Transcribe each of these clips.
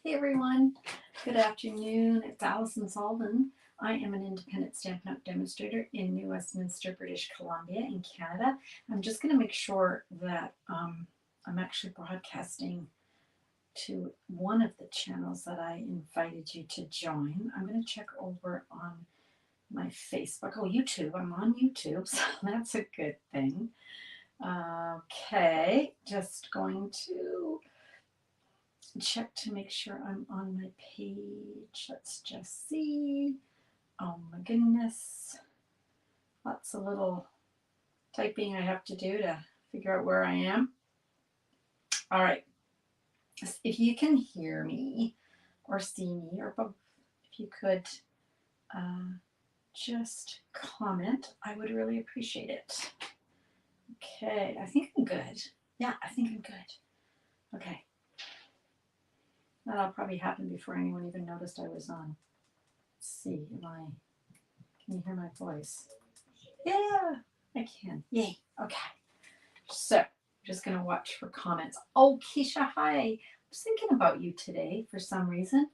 Hey everyone, good afternoon. It's Alison Sullivan. I am an independent Stampin' Up! Demonstrator in New Westminster, British Columbia in Canada. I'm just going to make sure that I'm actually broadcasting to one of the channels that I invited you to join. I'm going to check over on my Facebook. Oh, YouTube. I'm on YouTube, so that's a good thing. Okay, just going to check to make sure I'm on my page. Let's just see. Oh my goodness. Lots of little typing I have to do to figure out where I am. All right. If you can hear me or see me or both, if you could just comment, I would really appreciate it. Okay, I think I'm good. Yeah, I think I'm good. Okay. That'll probably happen before anyone even noticed I was on. Let's see, can you hear my voice? Yeah, I can. Yay. Okay. So I'm just going to watch for comments. Oh, Keisha, hi. I was thinking about you today for some reason.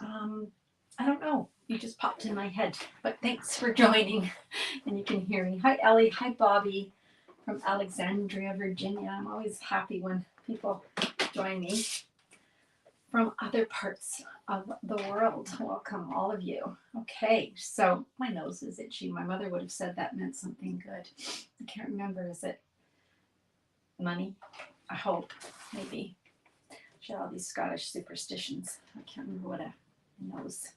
I don't know. You just popped in my head. But thanks for joining. And you can hear me. Hi, Ellie. Hi, Bobby from Alexandria, Virginia. I'm always happy when people join me from other parts of the world. Welcome, all of you. Okay, so my nose is itchy. My mother would have said that meant something good. I can't remember. Is it money? I hope, maybe. She had all these Scottish superstitions. I can't remember what a nose,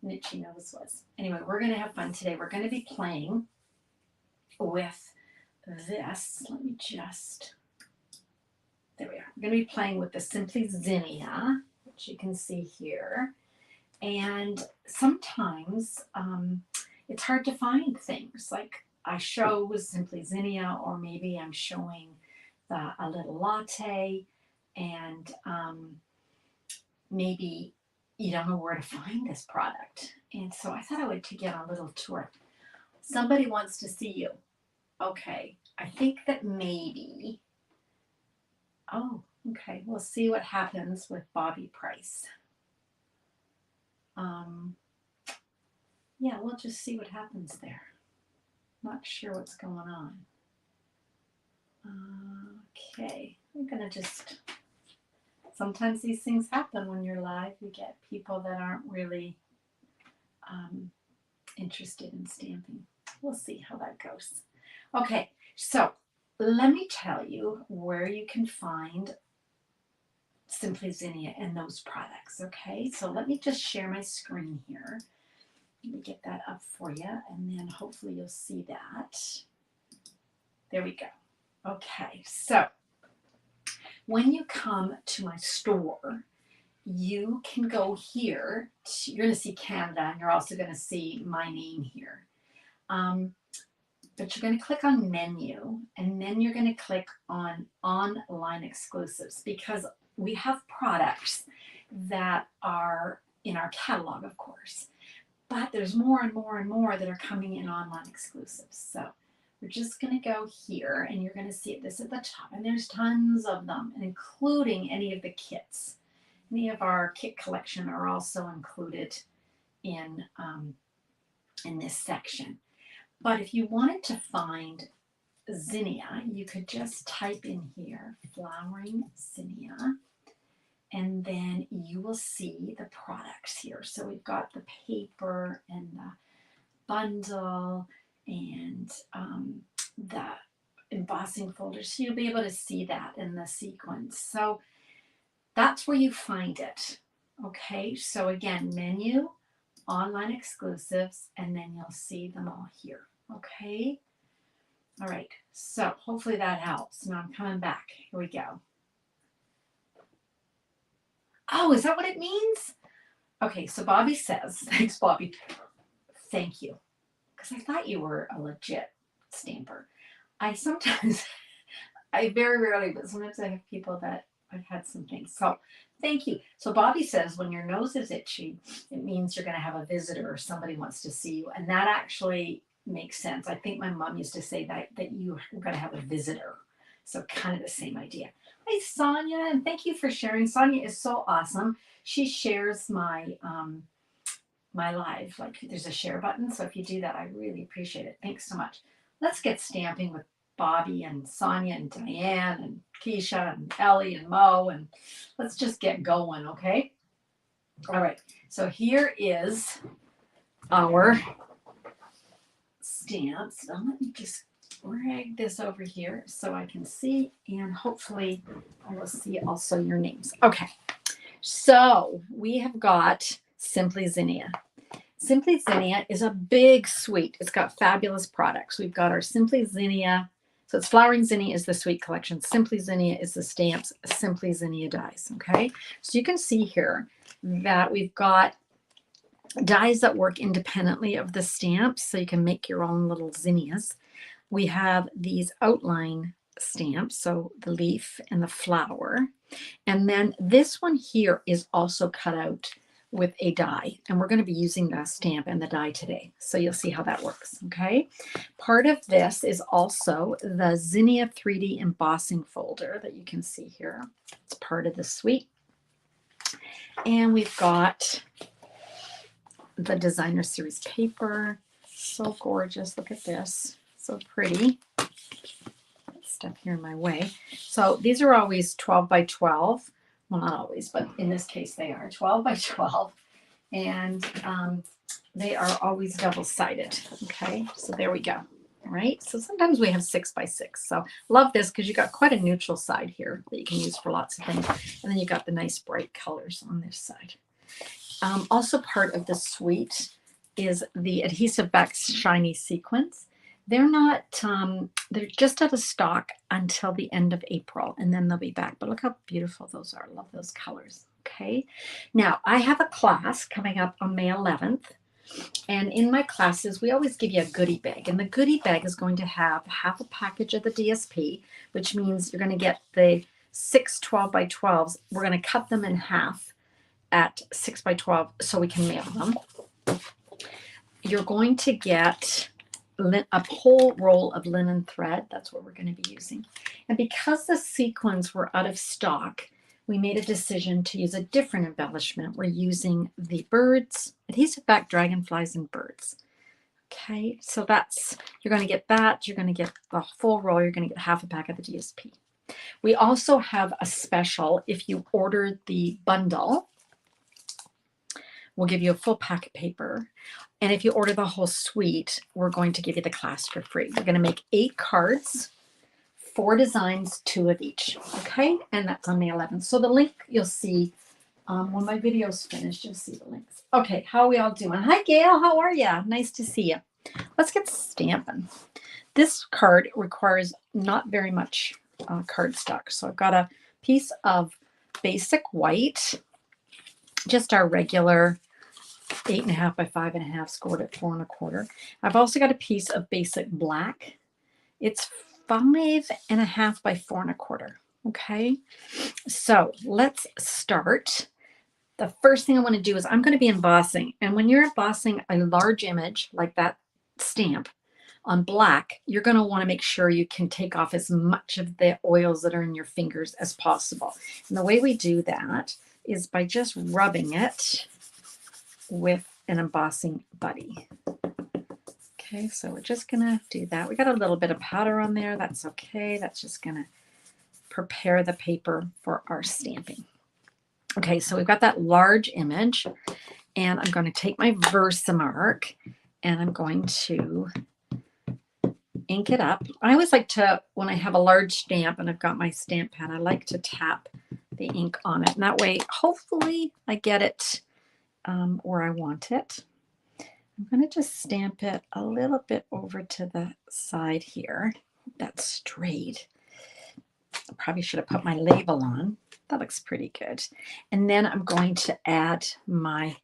an itchy nose was. Anyway, we're going to have fun today. We're going to be playing with this. Let me just, there we are. We're going to be playing with the Simply Zinnia, which you can see here. And sometimes it's hard to find things. Like I show Simply Zinnia, or maybe I'm showing a little latte, and maybe you don't know where to find this product. And so I thought I would take you on a little tour. Somebody wants to see you. Okay, I think that maybe, oh, okay, we'll see what happens with Bobby Price. Yeah, we'll just see what happens there. Not sure what's going on. Okay, I'm gonna just, sometimes these things happen when you're live. You get people that aren't really interested in stamping. We'll see how that goes. Okay, so let me tell you where you can find Simply Zinnia and those products. Okay, so let me just share my screen here. Let me get that up for you, and then hopefully you'll see that. There we go. Okay, so when you come to my store, you can go here. You're going to see Canada, and you're also going to see my name here. But you're going to click on menu, and then you're going to click on online exclusives, because we have products that are in our catalog, of course, but there's more and more and more that are coming in online exclusives. So we're just going to go here, and you're going to see this at the top, and there's tons of them, including any of the kits. Any of our kit collection are also included in this section. But if you wanted to find Zinnia, you could just type in here, Flowering Zinnia, and then you will see the products here. So we've got the paper and the bundle and the embossing folder. So you'll be able to see that in the sequence. So that's where you find it. Okay, so again, menu, online exclusives, and then you'll see them all here. Okay, all right, so hopefully that helps. Now I'm coming back. Here we go. Oh, is that what it means? Okay, so Bobby says, thanks, Bobby. Thank you, because I thought you were a legit stamper. I very rarely, but sometimes I have people that I've had some things. So thank you. So Bobby says when your nose is itchy, it means you're going to have a visitor or somebody wants to see you. And that actually makes sense. I think my mom used to say that you're going to have a visitor. So kind of the same idea. Hi, Sonia, and thank you for sharing. Sonia is so awesome. She shares my my live. Like there's a share button, so if you do that, I really appreciate it. Thanks so much. Let's get stamping with Bobby and Sonia and Diane and Keisha and Ellie and Mo, and let's just get going, okay? All right. So here is our stamps. Now let me just drag this over here so I can see, and hopefully I will see also your names. Okay, so we have got Simply Zinnia. Simply Zinnia is a big suite. It's got fabulous products. We've got our Simply Zinnia. So it's Flowering Zinnia is the suite collection. Simply Zinnia is the stamps. Simply Zinnia dies. Okay, so you can see here that we've got dies that work independently of the stamps, so you can make your own little zinnias. We have these outline stamps, so the leaf and the flower. And then this one here is also cut out with a die, and we're going to be using the stamp and the die today. So you'll see how that works, okay? Part of this is also the Zinnia 3D embossing folder that you can see here. It's part of the suite. And we've got the designer series paper. So gorgeous. Look at this. So pretty. Stuff here in my way. So these are always 12 by 12. Well, not always, but in this case they are 12 by 12. And they are always double-sided. Okay, so there we go. All right, so sometimes we have 6 by 6. So love this because you got quite a neutral side here that you can use for lots of things. And then you got the nice bright colors on this side. Also part of the suite is the Adhesive Back Shiny Sequins. They're not, they're just out of stock until the end of April, and then they'll be back. But look how beautiful those are. I love those colors. Okay. Now, I have a class coming up on May 11th. And in my classes, we always give you a goodie bag. And the goodie bag is going to have half a package of the DSP, which means you're going to get the 6 12 by 12s. We're going to cut them in half at 6 by 12 so we can mail them. You're going to get a whole roll of linen thread. That's what we're going to be using. And because the sequins were out of stock, we made a decision to use a different embellishment. We're using the birds, adhesive back dragonflies and birds. Okay, so that's, you're going to get that. You're going to get the full roll. You're going to get half a pack of the DSP. We also have a special. If you order the bundle, we'll give you a full pack of paper. And if you order the whole suite, we're going to give you the class for free. We're going to make 8 cards, 4 designs, 2 of each. Okay, and that's on May 11th. So the link you'll see when my video's finished, you'll see the links. Okay, how are we all doing? Hi, Gail. How are you? Nice to see you. Let's get stamping. This card requires not very much cardstock. So I've got a piece of basic white, just our regular 8.5 by 5.5, scored at 4 1/4. I've also got a piece of basic black. It's 5.5 by 4 1/4. Okay, so let's start. The first thing I want to do is I'm going to be embossing. And when you're embossing a large image like that stamp on black, you're going to want to make sure you can take off as much of the oils that are in your fingers as possible. And the way we do that is by just rubbing it with an embossing buddy. Okay, so we're just going to do that. We got a little bit of powder on there. That's okay. That's just going to prepare the paper for our stamping. Okay, so we've got that large image, and I'm going to take my Versamark and I'm going to ink it up. I always like to, when I have a large stamp and I've got my stamp pad, I like to tap the ink on it. And that way, hopefully I get it where I want it. I'm going to just stamp it a little bit over to the side here. That's straight. I probably should have put my label on. That looks pretty good. And then I'm going to add my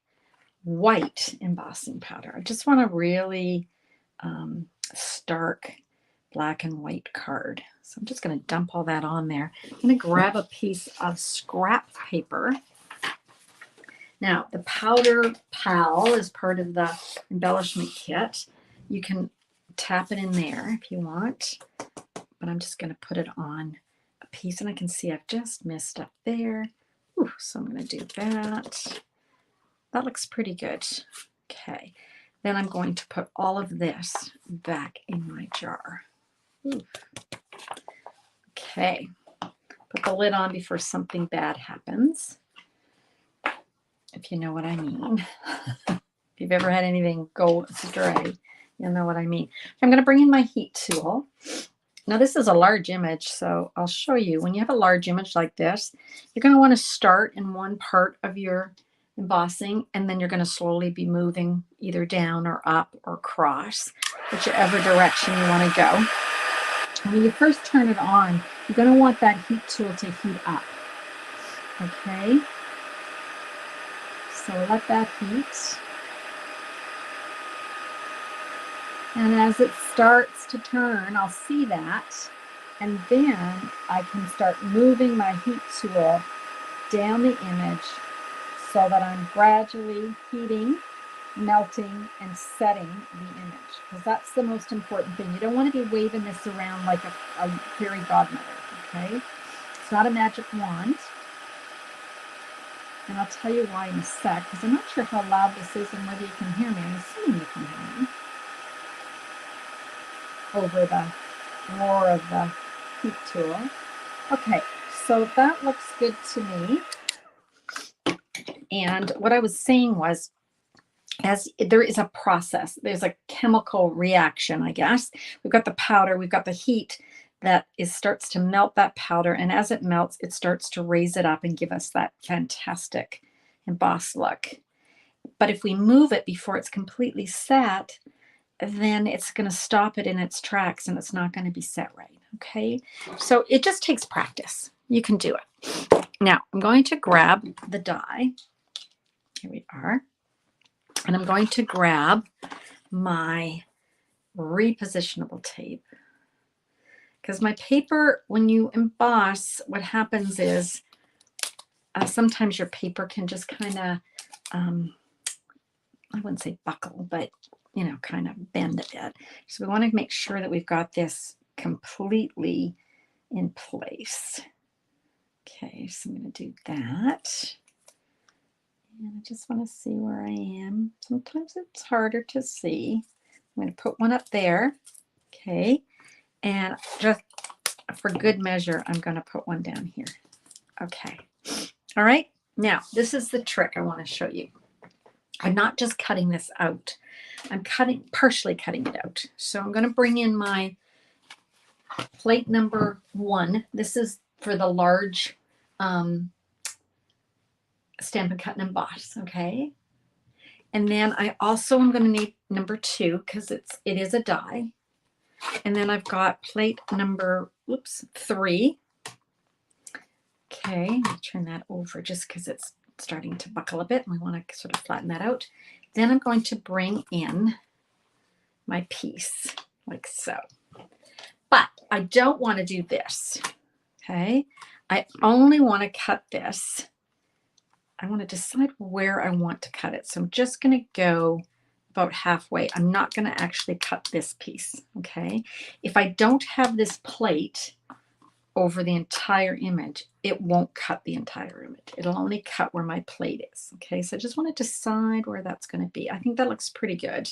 white embossing powder. I just want a really stark black and white card. So I'm just going to dump all that on there. I'm going to grab a piece of scrap paper. Now, the Powder Pal is part of the embellishment kit. You can tap it in there if you want, but I'm just going to put it on a piece, and I can see I've just missed up there. Ooh, so I'm going to do that. That looks pretty good. Okay, then I'm going to put all of this back in my jar. Ooh. Okay, put the lid on before something bad happens, if you know what I mean. If you've ever had anything go astray, you'll know what I mean. I'm going to bring in my heat tool. Now this is a large image, so I'll show you. When you have a large image like this, you're going to want to start in one part of your embossing, and then you're going to slowly be moving either down or up or across, whichever direction you want to go. And when you first turn it on, you're going to want that heat tool to heat up. Okay? So let that heat. And as it starts to turn, I'll see that. And then I can start moving my heat tool down the image so that I'm gradually heating, melting, and setting the image. Because that's the most important thing. You don't want to be waving this around like a fairy godmother, okay? It's not a magic wand. And I'll tell you why in a sec, because I'm not sure how loud this is and whether you can hear me. I'm assuming you can hear me over the roar of the heat tool. Okay, so that looks good to me. And what I was saying was, as there is a process, there's a chemical reaction, I guess. We've got the powder, we've got the heat that starts to melt that powder, and as it melts, it starts to raise it up and give us that fantastic embossed look. But if we move it before it's completely set, then it's going to stop it in its tracks and it's not going to be set right. Okay, so it just takes practice. You can do it. Now I'm going to grab the die. Here we are. And I'm going to grab my repositionable tape. Because my paper, when you emboss, what happens is sometimes your paper can just kind of, I wouldn't say buckle, but you know, kind of bend a bit. So we want to make sure that we've got this completely in place. Okay, so I'm going to do that. And I just want to see where I am. Sometimes it's harder to see. I'm going to put one up there. Okay, and just for good measure, I'm going to put one down here. Okay, all right. Now, this is the trick I want to show you. I'm not just cutting this out. I'm partially cutting it out. So I'm going to bring in my plate number 1. This is for the large Stampin' Cut and Emboss, okay? And then I also am going to need number 2 because it is a die. And then I've got plate number 3. Okay, let me turn that over just because it's starting to buckle a bit and we want to sort of flatten that out. Then I'm going to bring in my piece like so. But I don't want to do this, okay? I only want to cut this. I want to decide where I want to cut it. So I'm just going to go about halfway. I'm not going to actually cut this piece, okay? If I don't have this plate over the entire image, it won't cut the entire image. It'll only cut where my plate is, okay? So I just want to decide where that's going to be. I think that looks pretty good.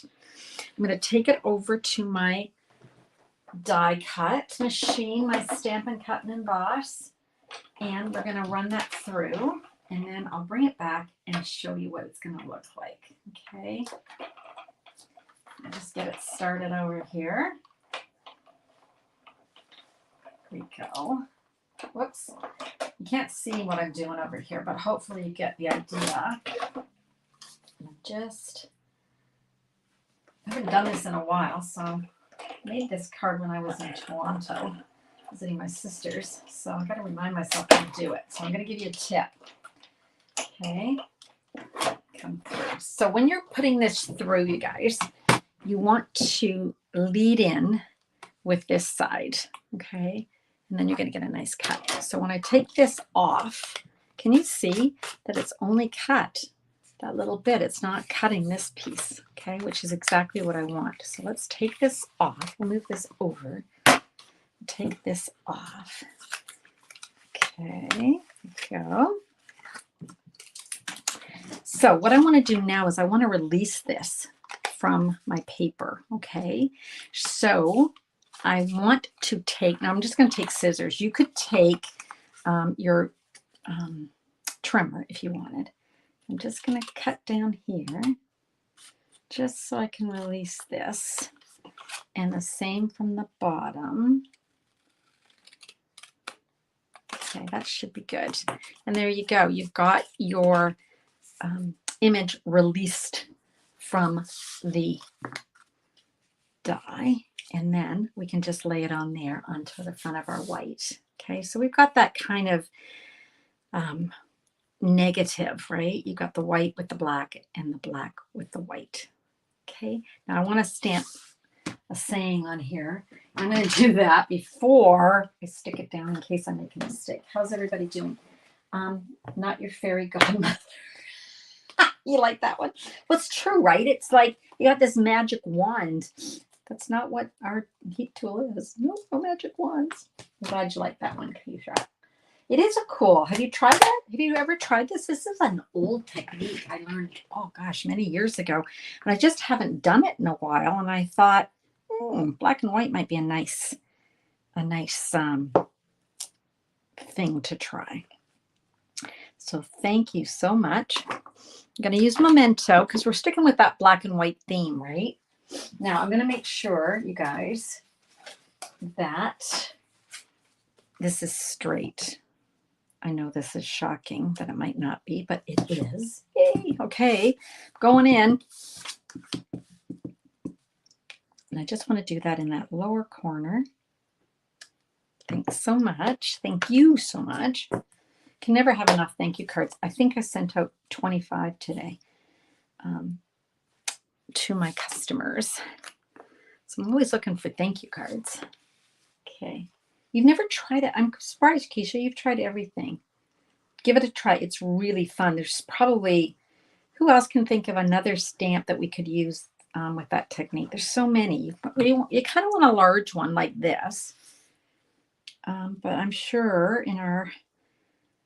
I'm going to take it over to my die cut machine, my Stampin' Cut and Emboss, and we're going to run that through, and then I'll bring it back and show you what it's going to look like, okay? I'll just get it started over here. There we go. Whoops. You can't see what I'm doing over here, but hopefully you get the idea. I haven't done this in a while, so I made this card when I was in Toronto visiting my sisters, so I've got to remind myself how to do it. So I'm going to give you a tip. Okay. Come through. So when you're putting this through, you guys, you want to lead in with this side, okay? And then you're going to get a nice cut. So when I take this off, can you see that it's only cut that little bit? It's not cutting this piece, okay, which is exactly what I want. So let's take this off. We'll move this over. Take this off. Okay, there we go. So what I want to do now is I want to release this from my paper, okay? So I want to take, now I'm just going to take scissors. You could take your trimmer if you wanted. I'm just going to cut down here just so I can release this. And the same from the bottom. Okay, that should be good. And there you go. You've got your image released from the die, and then we can just lay it on there onto the front of our white. Okay, so we've got that kind of negative, right? You got the white with the black and the black with the white. Okay, now I want to stamp a saying on here. I'm going to do that before I stick it down in case I make a mistake. How's everybody doing? Not your fairy godmother. You like that one? Well, it's true, right? It's like you got this magic wand. That's not what our heat tool is. No magic wands. I'm glad you like that one, Keisha. It is a cool. Have you tried that? Have you ever tried this? This is an old technique I learned, oh gosh, many years ago. And I just haven't done it in a while. And I thought, black and white might be a nice thing to try. So thank you so much. I'm going to use Memento because we're sticking with that black and white theme, right? Now I'm going to make sure, you guys, that this is straight. I know this is shocking that it might not be, but it is. Yay! Okay, going in. And I just want to do that in that lower corner. Thanks so much. Thank you so much. Can never have enough thank you cards. I think I sent out 25 today to my customers. So I'm always looking for thank you cards. Okay. You've never tried it. I'm surprised, Keisha. You've tried everything. Give it a try. It's really fun. There's probably, who else can think of another stamp that we could use with that technique? There's so many. You kind of want a large one like this. But I'm sure in our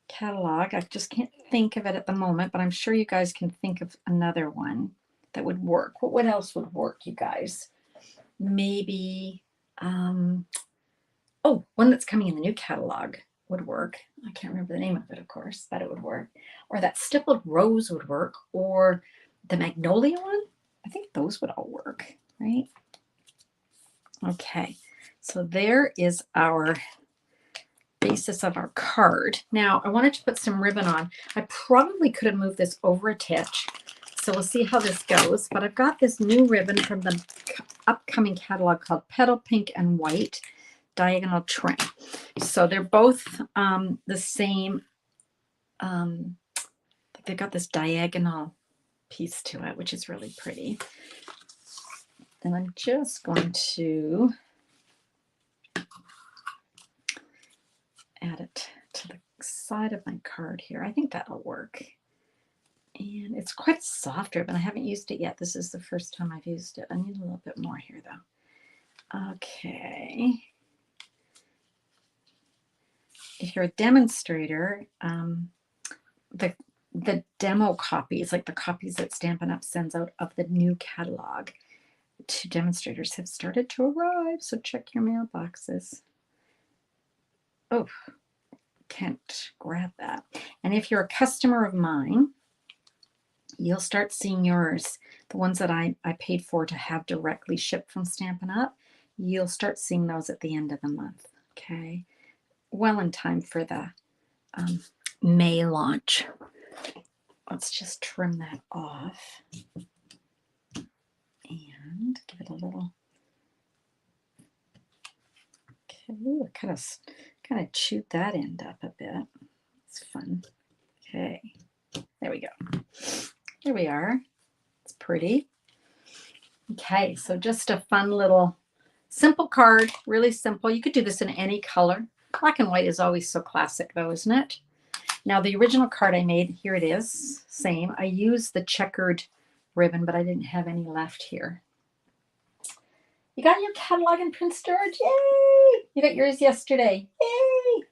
catalog, I just can't think of it at the moment, but I'm sure you guys can think of another one that would work. What else would work, you guys? Maybe, one that's coming in the new catalog would work. I can't remember the name of it, of course, but it would work. Or that stippled rose would work, or the magnolia one. I think those would all work, right? Okay, so there is our basis of our card. Now I wanted to put some ribbon on. I probably could have moved this over a titch, so we'll see how this goes, but I've got this new ribbon from the upcoming catalog called Petal Pink and White Diagonal Trim. So they're both the same. They've got this diagonal piece to it, which is really pretty. And I'm just going to add it to the side of my card here. I think that'll work. And it's quite soft ribbon. I haven't used it yet. This is the first time I've used it. I need a little bit more here though. Okay. If you're a demonstrator, the demo copies, like the copies that Stampin' Up! Sends out of the new catalog to demonstrators, have started to arrive. So check your mailboxes. Oh, can't grab that. And if you're a customer of mine, you'll start seeing yours, the ones that I paid for to have directly shipped from Stampin' Up! You'll start seeing those at the end of the month. Okay, well in time for the May launch. Let's just trim that off and give it a little. Okay, ooh, I kind of chewed that end up a bit. It's fun. Okay, there we go. There we are. It's pretty. Okay, so just a fun little simple card, really simple. You could do this in any color. Black and white is always so classic though, isn't it? Now the original card I made, here it is, same. I used the checkered ribbon, but I didn't have any left here. You got your catalog in print storage? Yay! You got yours yesterday. Yay!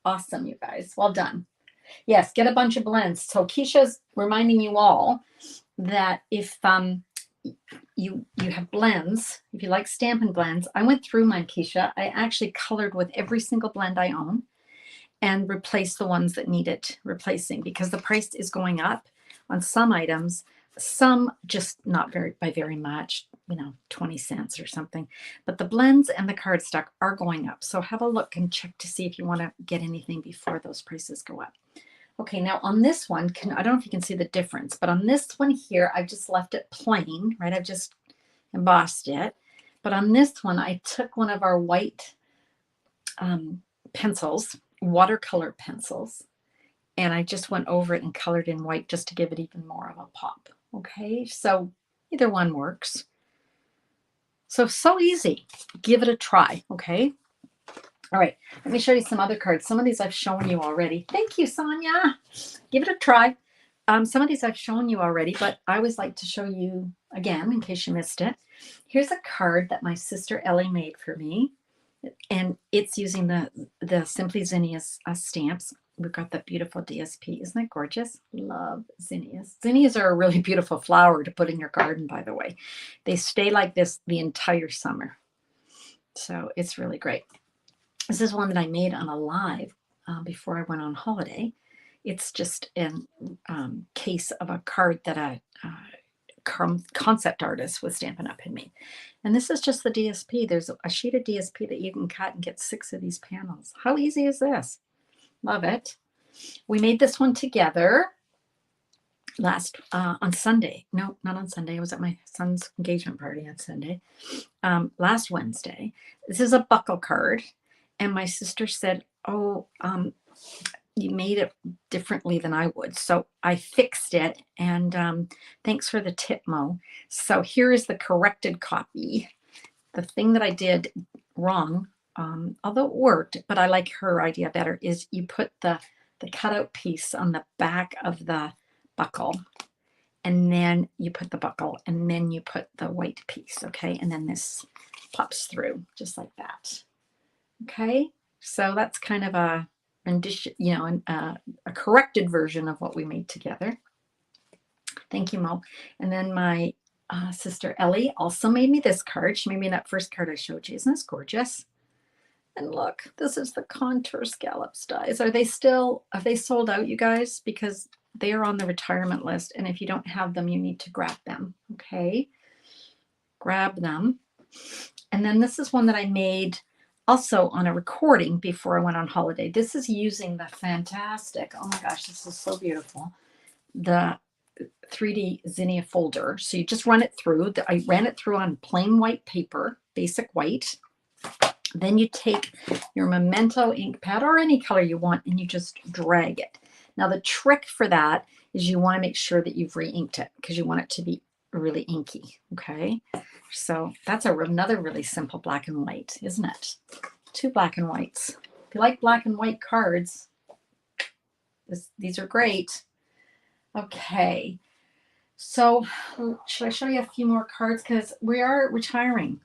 awesome, you guys. Well done. Yes, get a bunch of blends. So Keisha's reminding you all that if you have blends, if you like Stampin' Blends, I went through mine, Keisha. I actually colored with every single blend I own and replaced the ones that needed replacing because the price is going up on some items, some just not by very much, 20 cents or something. But the blends and the cardstock are going up. So have a look and check to see if you want to get anything before those prices go up. Okay, now on this one, I don't know if you can see the difference, but on this one here, I've just left it plain, right? I've just embossed it. But on this one, I took one of our white pencils, watercolor pencils, and I just went over it and colored in white just to give it even more of a pop. Okay, so either one works. So easy. Give it a try, okay? All right, let me show you some other cards. Some of these I've shown you already. Thank you, Sonia. Give it a try. Some of these I've shown you already, but I always like to show you again in case you missed it. Here's a card that my sister Ellie made for me, and it's using the Simply Zinnias stamps. We've got the beautiful DSP. Isn't that gorgeous? Love zinnias. Zinnias are a really beautiful flower to put in your garden, by the way. They stay like this the entire summer. So it's really great. This is one that I made on a live before I went on holiday. It's just a case of a card that a concept artist was Stampin' Up! Had made. And this is just the DSP. There's a sheet of DSP that you can cut and get 6 of these panels. How easy is this? Love it. We made this one together on Sunday. No, not on Sunday. I was at my son's engagement party on Sunday. Last Wednesday. This is a buckle card. And my sister said, oh, you made it differently than I would. So I fixed it. And thanks for the tip, Mo. So here is the corrected copy. The thing that I did wrong, although it worked, but I like her idea better, is you put the cutout piece on the back of the buckle. And then you put the buckle. And then you put the white piece. Okay. And then this pops through just like that. Okay, so that's kind of a rendition, a corrected version of what we made together. Thank you, Mo. And then my sister Ellie also made me this card. She made me that first card I showed you. Isn't this gorgeous? And look, this is the contour scallops dies. Have they sold out, you guys? Because they are on the retirement list. And if you don't have them, you need to grab them. Okay, grab them. And then this is one that I made also on a recording before I went on holiday. This is using the fantastic, oh my gosh, this is so beautiful, the 3D Zinnia folder. So you just run it through. I ran it through on plain white paper, basic white. Then you take your Memento ink pad or any color you want and you just drag it. Now the trick for that is you want to make sure that you've re-inked it because you want it to be really inky. Okay, so that's another really simple black and white, isn't it? 2 black and whites. If you like black and white cards, these are great. Okay, so should I show you a few more cards because we are retiring.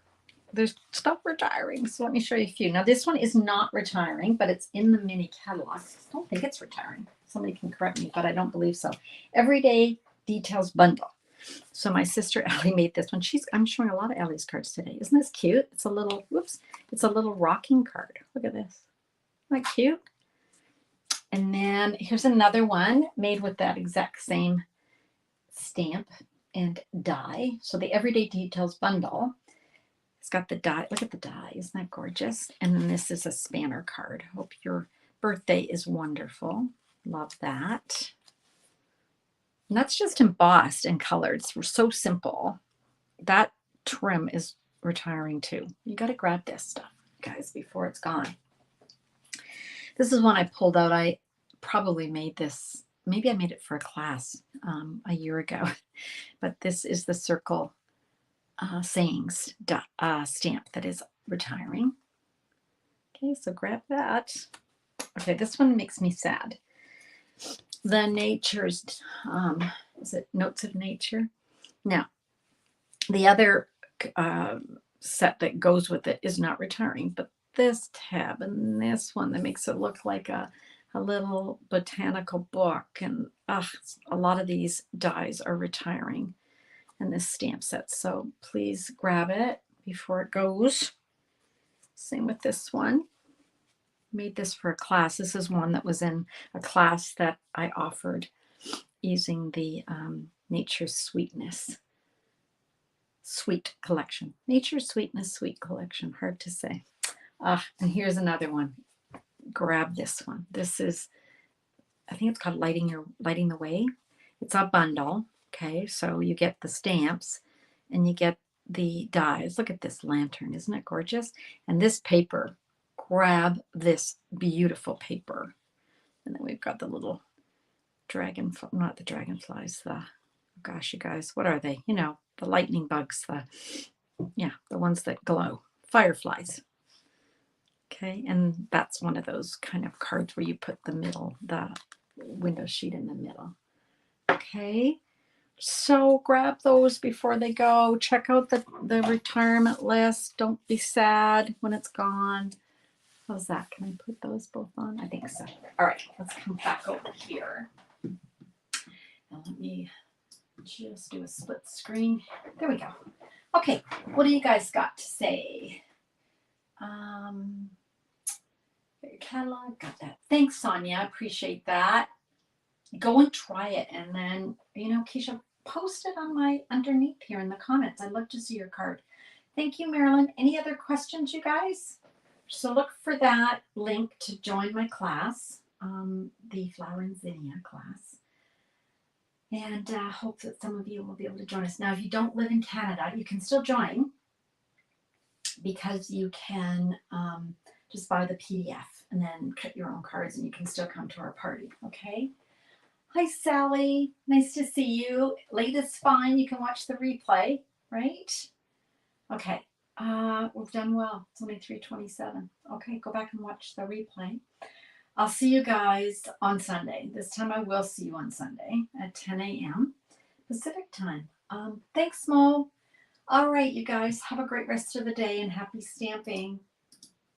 There's stuff retiring, so let me show you a few. Now this one is not retiring, but it's in the mini catalog. I don't think it's retiring. Somebody can correct me, but I don't believe so. Everyday Details Bundle. So my sister Ellie made this one. I'm showing a lot of Ellie's cards today. Isn't this cute? It's a little, it's a little rocking card. Look at this. Isn't that cute? And then here's another one made with that exact same stamp and die. So the Everyday Details Bundle. It's got the die. Look at the die. Isn't that gorgeous? And then this is a spanner card. Hope your birthday is wonderful. Love that. And that's just embossed and colored. It's so simple. That trim is retiring too. You got to grab this stuff, guys, before it's gone. This is one I pulled out. I probably made this. Maybe I made it for a class a year ago. But this is the circle sayings stamp that is retiring. Okay, so grab that. Okay, this one makes me sad. The Nature's, is it Notes of Nature? Now, the other set that goes with it is not retiring, but this tab and this one that makes it look like a little botanical book. And a lot of these dies are retiring in this stamp set. So please grab it before it goes. Same with this one. Made this for a class. This is one that was in a class that I offered using the Nature's Sweetness Suite Collection. Nature's Sweetness Suite Collection. Hard to say. And here's another one. Grab this one. This is, I think it's called Lighting the Way. It's a bundle. Okay, so you get the stamps and you get the dies. Look at this lantern. Isn't it gorgeous? And this paper. Grab this beautiful paper. And then we've got the little dragonfly, not the dragonflies, the, gosh, you guys, what are they? You know, the lightning bugs, the ones that glow, fireflies. Okay, and that's one of those kind of cards where you put the window sheet in the middle. Okay, so grab those before they go. Check out the retirement list. Don't be sad when it's gone. How's that? Can I put those both on? I think so. All right, let's come back over here. And let me just do a split screen. There we go. Okay, what do you guys got to say? Your catalog, got that. Thanks, Sonia. I appreciate that. Go and try it, and then, Keisha, post it on my underneath here in the comments. I'd love to see your card. Thank you, Marilyn. Any other questions, you guys? So look for that link to join my class, the Flowering Zinnia class. And hope that some of you will be able to join us. Now, if you don't live in Canada, you can still join because you can just buy the PDF and then cut your own cards and you can still come to our party, okay? Hi, Sally. Nice to see you. Late is fine. You can watch the replay, right? Okay. We've done well. It's only 3:27. Okay, go back and watch the replay. I'll see you guys on Sunday. This time I will see you on Sunday at 10 a.m. Pacific time. Thanks, Mo. All right, you guys, have a great rest of the day and happy stamping.